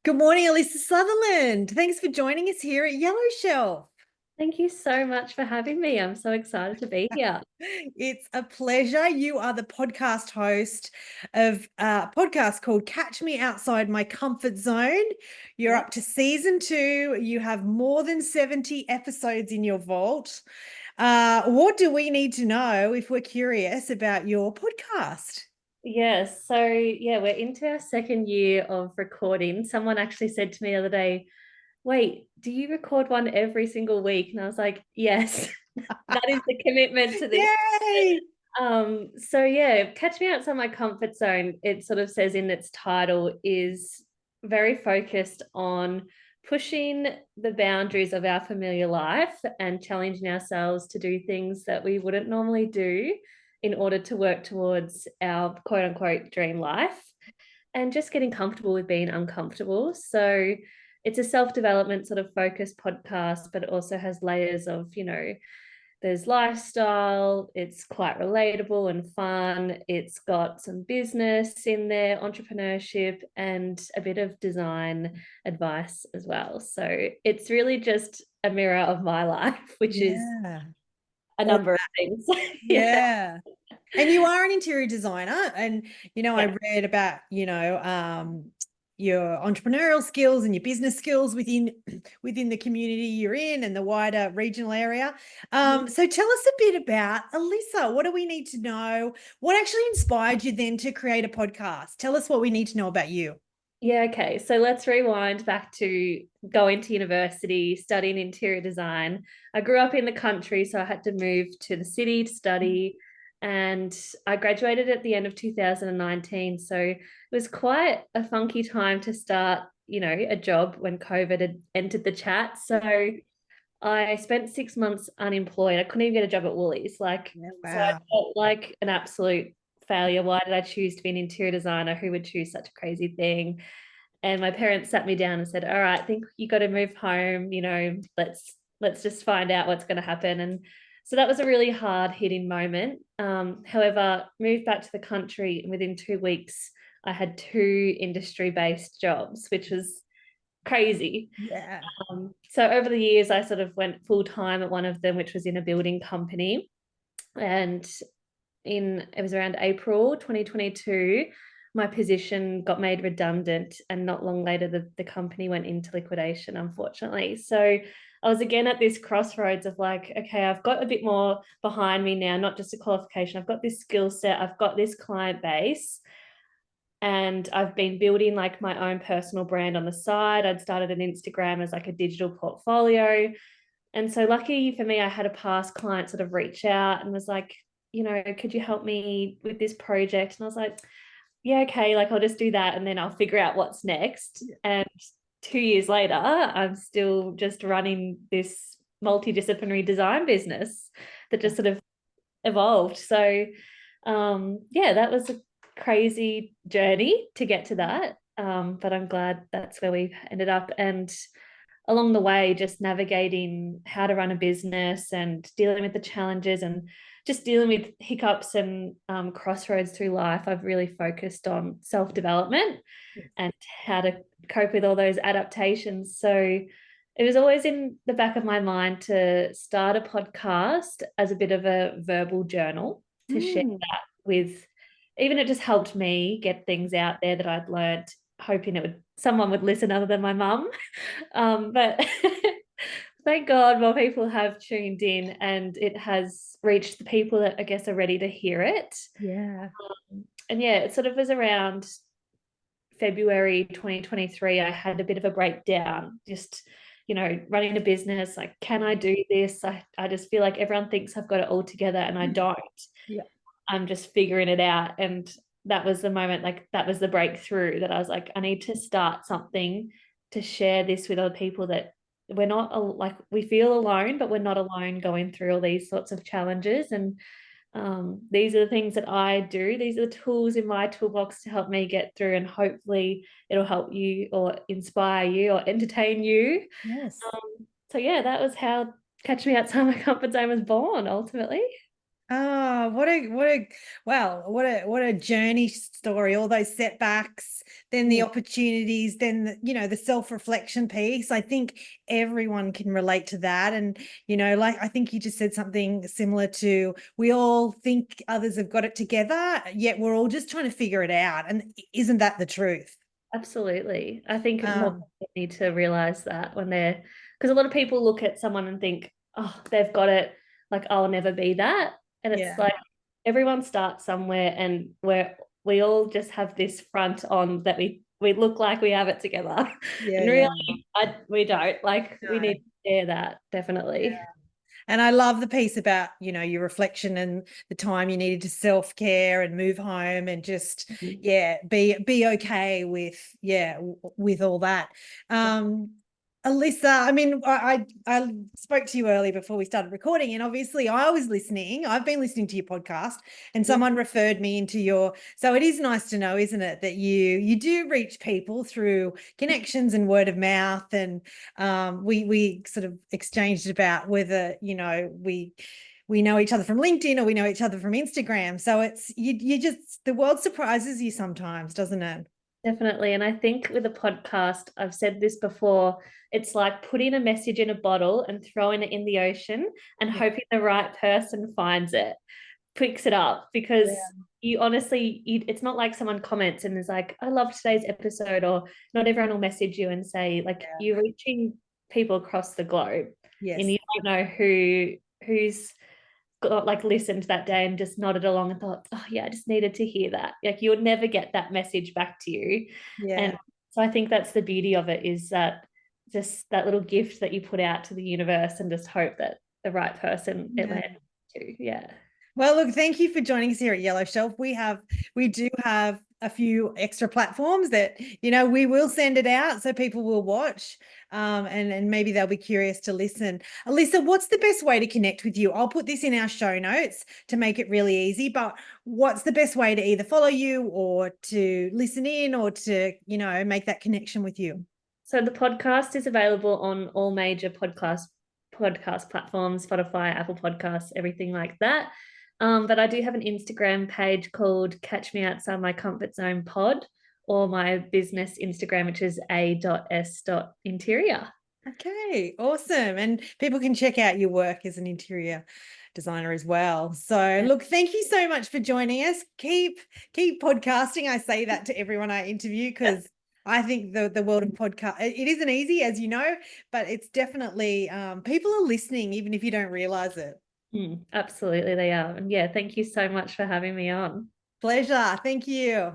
Good morning, Alyssa Sutherland. Thanks for joining us here at Yellow Shelf. Thank you so much for having me. I'm so excited to be here. It's a pleasure. You are the podcast host of a podcast called Catch Me Outside My Comfort Zone. You're Yeah. up to season 2. You have more than 70 episodes in your vault. What do we need to know if we're curious about your podcast? Yes. So, yeah, we're into our second year of recording. Someone actually said to me the other day, wait, do you record one every single week? And I was like, yes, that is the commitment to this. Yay! So yeah, Catch Me Outside My Comfort Zone, it sort of says in its title, is very focused on pushing the boundaries of our familiar life and challenging ourselves to do things that we wouldn't normally do in order to work towards our quote unquote dream life and just getting comfortable with being uncomfortable. So it's a self-development sort of focused podcast, but it also has layers of, there's lifestyle, it's quite relatable and fun. It's got some business in there, entrepreneurship, and a bit of design advice as well. So it's really just a mirror of my life, which is Yeah. a All number of things. Yeah. Yeah. And you are an interior designer. And, I Yeah. read about, your entrepreneurial skills and your business skills within the community you're in and the wider regional area. So tell us a bit about Alyssa. What do we need to know? What actually inspired you then to create a podcast? Tell us what we need to know about you. Yeah, okay. So let's rewind back to going to university, studying interior design. I grew up in the country, so I had to move to the city to study. And I graduated at the end of 2019. So it was quite a funky time to start, a job when COVID had entered the chat. So I spent 6 months unemployed. I couldn't even get a job at Woolies. Yeah, So I wow. felt like an absolute failure. Why did I choose to be an interior designer? Who would choose such a crazy thing? And my parents sat me down and said, all right, I think you got to move home, let's just find out what's going to happen. And so that was a really hard hitting moment. However, moved back to the country, and within 2 weeks I had two industry based jobs, which was crazy. Yeah. So over the years I sort of went full time at one of them, which was in a building company. And it was around April 2022, my position got made redundant, and not long later the company went into liquidation, unfortunately. So I was again at this crossroads of like, okay, I've got a bit more behind me now, not just a qualification. I've got this skill set, I've got this client base, and I've been building like my own personal brand on the side. I'd started an Instagram as like a digital portfolio. And so lucky for me, I had a past client sort of reach out and was like, could you help me with this project? And I was like, yeah, okay, like I'll just do that and then I'll figure out what's next. And 2 years later, I'm still just running this multidisciplinary design business that just sort of evolved. So yeah, that was a crazy journey to get to that. But I'm glad that's where we've ended up. And along the way, just navigating how to run a business and dealing with the challenges and just dealing with hiccups and crossroads through life, I've really focused on self-development and how to cope with all those adaptations. So it was always in the back of my mind to start a podcast as a bit of a verbal journal to share Mm. that with, even it just helped me get things out there that I'd learned, hoping someone would listen other than my mum. But thank God more people have tuned in and it has reached the people that I guess are ready to hear it. Yeah. And yeah, it sort of was around February 2023, I had a bit of a breakdown, just, running a business. Like, can I do this? I just feel like everyone thinks I've got it all together and I don't. Yeah. I'm just figuring it out. And that was the moment, like, that was the breakthrough that I was like, I need to start something to share this with other people, that we're not like, we feel alone, but we're not alone going through all these sorts of challenges. And these are the things that I do. These are the tools in my toolbox to help me get through, and hopefully it'll help you or inspire you or entertain you. Yes. So yeah, that was how Catch Me Outside My Comfort Zone was born ultimately. Oh, what a journey story. All those setbacks, then the Mm, opportunities, then the self-reflection piece. I think everyone can relate to that. And like I think you just said something similar to, we all think others have got it together, yet we're all just trying to figure it out. And isn't that the truth? absolutely. I think more Um, people need to realize that when they're, because a lot of people look at someone and think, oh, they've got it, like I'll never be that. And it's yeah, like everyone starts somewhere, and we all just have this front on that we look like we have it together. yeah, And yeah. really, we don't. Like we No. need to share that, definitely. And I love the piece about, your reflection and the time you needed to self-care and move home and just, Mm. yeah, be okay with, yeah, with all that. Um, Alyssa, I mean, I spoke to you earlier before we started recording, and obviously I was listening. I've been listening to your podcast, and Yeah, someone referred me into your. So it is nice to know, isn't it, that you do reach people through connections and word of mouth, and we sort of exchanged about whether we know each other from LinkedIn or we know each other from Instagram. So it's you just, the world surprises you sometimes, doesn't it? definitely. And I think with a podcast, I've said this before, it's like putting a message in a bottle and throwing it in the ocean and Yeah. hoping the right person finds it, picks it up, because Yeah. you honestly, it's not like someone comments and is like, I love today's episode, or not everyone will message you and say, like, you're reaching people across the globe, and Yes. you don't know who's got like listened that day and just nodded along and thought, oh yeah, I just needed to hear that. Like you'll never get that message back to you. And Yeah. so I think that's the beauty of it, is that just that little gift that you put out to the universe and just hope that the right person it Yeah. lands to. Yeah. Well, look, thank you for joining us here at Yellow Shelf. We do have a few extra platforms that, we will send it out so people will watch, and maybe they'll be curious to listen. Alyssa, what's the best way to connect with you? I'll put this in our show notes to make it really easy, but what's the best way to either follow you or to listen in or to, make that connection with you? So the podcast is available on all major podcast platforms, Spotify, Apple Podcasts, everything like that. But I do have an Instagram page called Catch Me Outside My Comfort Zone Pod, or my business Instagram, which is a.s.interior. Okay, awesome. And people can check out your work as an interior designer as well. So look, thank you so much for joining us. Keep podcasting. I say that to everyone I interview because I think the world of podcast, it isn't easy, as you know, but it's definitely people are listening, even if you don't realize it. Absolutely, they are. And yeah, thank you so much for having me on. Pleasure. Thank you.